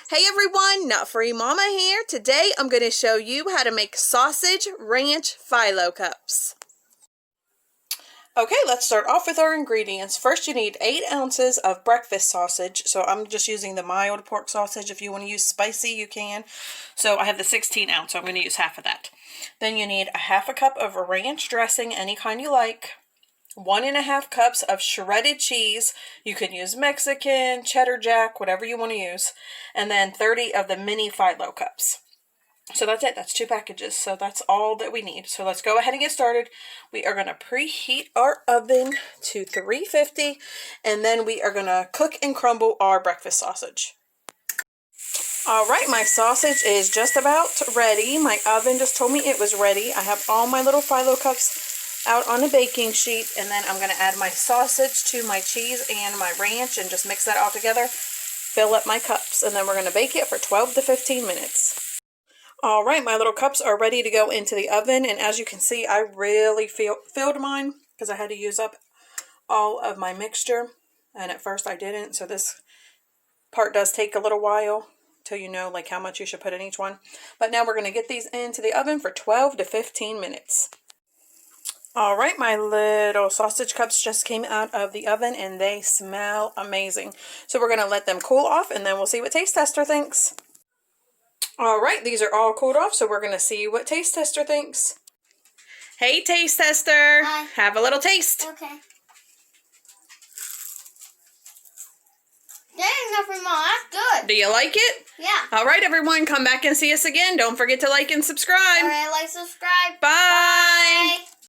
Hey everyone, Nut Free Mama here. Today I'm going to show you how to make sausage ranch phyllo cups. Okay, let's start off with our ingredients. First you need 8 ounces of breakfast sausage. So I'm just using the mild pork sausage. If you want to use spicy, you can. So I have the 16 ounce, so I'm going to use half of that. Then you need a half a cup of ranch dressing, any kind you like. 1.5 cups of shredded cheese. You can use Mexican, cheddar jack, whatever you want to use. And then 30 of the mini phyllo cups. So that's it. That's 2 packages. So that's all that we need. So let's go ahead and get started. We are going to preheat our oven to 350. And then we are going to cook and crumble our breakfast sausage. Alright, my sausage is just about ready. My oven just told me it was ready. I have all my little phyllo cups out on a baking sheet, and then I'm going to add my sausage to my cheese and my ranch and just mix that all together, fill up my cups, and then we're going to bake it for 12 to 15 minutes. Alright, my little cups are ready to go into the oven, and as you can see, I really filled mine because I had to use up all of my mixture, and at first I didn't, so this part does take a little while till you know like how much you should put in each one. But now we're going to get these into the oven for 12 to 15 minutes. Alright, my little sausage cups just came out of the oven and they smell amazing. So we're going to let them cool off and then we'll see what Taste Tester thinks. Alright, these are all cooled off, so we're going to see what Taste Tester thinks. Hey Taste Tester! Hi. Have a little taste. Okay. Dang, nothing more. That's good. Do you like it? Yeah. Alright everyone, come back and see us again. Don't forget to like and subscribe. Alright, like, subscribe. Bye. Bye.